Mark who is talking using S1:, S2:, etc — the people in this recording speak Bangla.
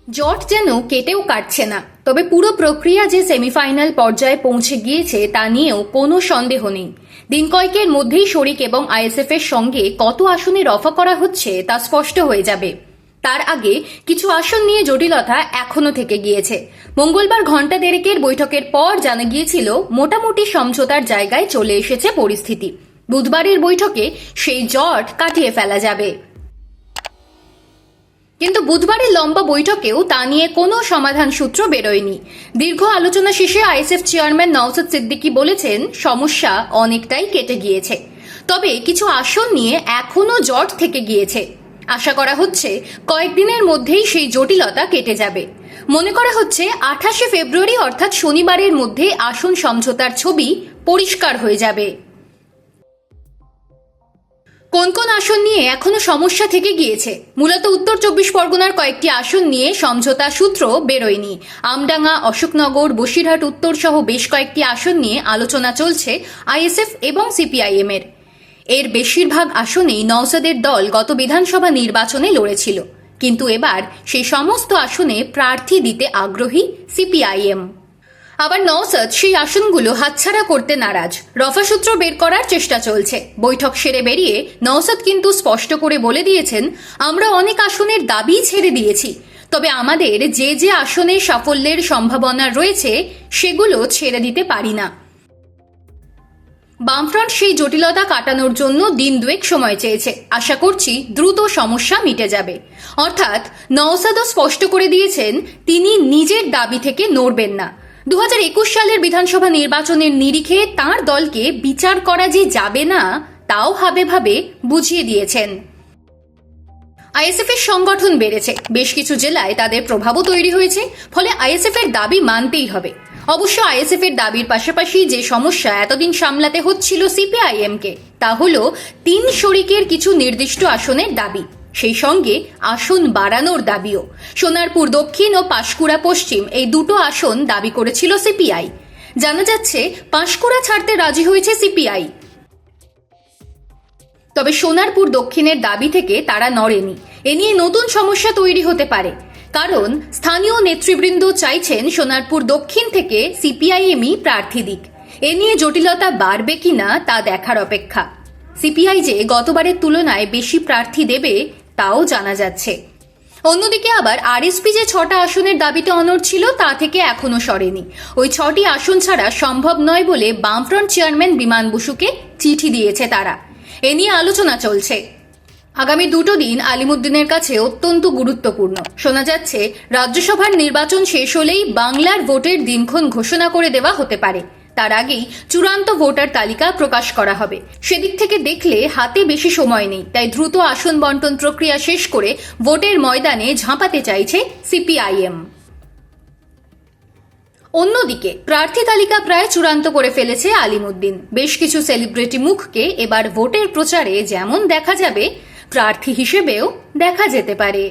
S1: জট যেন কেটেও কাটছে না। তবে পুরো প্রক্রিয়া যে সেমিফাইনাল পর্যায়ে পৌঁছে গিয়েছে তা নিয়েও কোনো সন্দেহ নেই। দিন কয়েকের মধ্যেই শরিক এবং আইএসএফ এর সঙ্গে কত আসনে রফা করা হচ্ছে তা স্পষ্ট হয়ে যাবে। তার আগে কিছু আসন নিয়ে জটিলতা এখনো থেকে গিয়েছে। মঙ্গলবার ঘণ্টা দেড়েকের বৈঠকের পর জানা গিয়েছিল মোটামুটি সমঝোতার জায়গায় চলে এসেছে পরিস্থিতি। বুধবারের বৈঠকে সেই জট কাটিয়ে ফেলা যাবে। কিন্তু বুধবারের লম্বা বৈঠকেও তা নিয়ে কোনো সমাধান সূত্র বেরোয়নি। দীর্ঘ আলোচনা শেষে আইএসএফ চেয়ারম্যান নওশাদ সিদ্দিকী বলেছেন, সমস্যা অনেকটাই কেটে গিয়েছে, তবে কিছু আসন নিয়ে এখনো জট থেকে গিয়েছে। আশা করা হচ্ছে কয়েকদিনের মধ্যেই সেই জটিলতা কেটে যাবে। মনে করা হচ্ছে 28শে ফেব্রুয়ারি অর্থাৎ শনিবারের মধ্যে আসন সমঝোতার ছবি পরিষ্কার হয়ে যাবে। কোন কোন আসন নিয়ে এখনো সমস্যা থেকে গিয়েছে? মূলত উত্তর 24 পরগনার কয়েকটি আসন নিয়ে সমঝোতা সূত্র বেরোয়নি। আমডাঙ্গা, অশোকনগর, বসিরহাট উত্তর সহ বেশ কয়েকটি আসন নিয়ে আলোচনা চলছে আইএসএফ এবং সিপিআইএম এর বেশিরভাগ আসনেই নওশাদের দল গত বিধানসভা নির্বাচনে লড়েছিল, কিন্তু এবার সেই সমস্ত আসনে প্রার্থী দিতে আগ্রহী সিপিআইএম। আবার নওশাদ সেই আসনগুলো হাতছাড়া করতে নারাজ। রফা সূত্র বের করার চেষ্টা চলছে। বৈঠক সেরে বেরিয়ে নওশাদ কিন্তু স্পষ্ট করে বলে দিয়েছেন, আমরা অনেক আসনের দাবি ছেড়ে দিয়েছি, তবে আমাদের যে যে আসনে সাফল্যের সম্ভাবনা রয়েছে সেগুলো ছেড়ে দিতে পারি না। বামফ্রন্ট সেই জটিলতা কাটানোর জন্য দিন দুয়েক সময় চেয়েছে। আশা করছি দ্রুত সমস্যা মিটে যাবে। অর্থাৎ নওশাদও স্পষ্ট করে দিয়েছেন তিনি নিজের দাবি থেকে নড়বেন না। 2021 সালের বিধানসভা নির্বাচনের নিরিখে তাঁর দলকে বিচার করা যে যাবে না তাও ভাবে ভাবে বুঝিয়ে দিয়েছেন। আইএসএফ এর সংগঠন বেড়েছে, বেশ কিছু জেলায় তাদের প্রভাবও তৈরি হয়েছে, ফলে আইএসএফ এর দাবি মানতেই হবে। অবশ্য আইএসএফ এর দাবির পাশাপাশি যে সমস্যা এতদিন সামলাতে হচ্ছিল সিপিআইএম কে, তা হল 3 শরিকের কিছু নির্দিষ্ট আসনের দাবি, সেই সঙ্গে আসন বাড়ানোর দাবিও। সোনারপুর দক্ষিণ ও পাঁশকুড়া পশ্চিম এই দুটো আসন দাবি করেছিল সিপিআই। জানা যাচ্ছে পাঁশকুড়া ছাড়তে রাজি হয়েছে সিপিআই, তবে সোনারপুর দক্ষিণের দাবি থেকে তারা নড়েনি। এ নিয়ে নতুন সমস্যা তৈরি হতে পারে, কারণ স্থানীয় নেতৃবৃন্দ চাইছেন সোনারপুর দক্ষিণ থেকে সিপিআইএমই প্রার্থী দিক। এ নিয়ে জটিলতা বাড়বে কিনা তা দেখার অপেক্ষা। সিপিআই যে গতবারের তুলনায় বেশি প্রার্থী দেবে তাও জানা যাচ্ছে। অন্যদিকে আবার আরএসপি যে 6টা আসনের দাবিতে অনড় ছিল তা থেকে এখনো সরেনি। ওই 6টি আসন ছাড়া সম্ভব নয় বলে বামফ্রন্ট চেয়ারম্যান বিমান বসুকে চিঠি দিয়েছে তারা। এ নিয়ে আলোচনা চলছে। আগামী দুটো দিন আলিমুদ্দিনের কাছে অত্যন্ত গুরুত্বপূর্ণ। শোনা যাচ্ছে রাজ্যসভার নির্বাচন শেষ হলেই বাংলার ভোটের দিনক্ষণ ঘোষণা করে দেওয়া হতে পারে। তার আগেই চূড়ান্ত ভোটার তালিকা প্রকাশ করা হবে। সেদিক থেকে দেখলে হাতে বেশি সময় নেই, তাই দ্রুত আসন বন্টন প্রক্রিয়া শেষ করে ভোটের ময়দানে ঝাঁপাতে চাইছে সিপিআইএম। অন্যদিকে প্রার্থী তালিকা প্রায় চূড়ান্ত করে ফেলেছে আলিমুদ্দিন। বেশ কিছু সেলিব্রিটি মুখকে এবার ভোটের প্রচারে যেমন দেখা যাবে, প্রার্থী হিসেবেও দেখা যেতে পারে।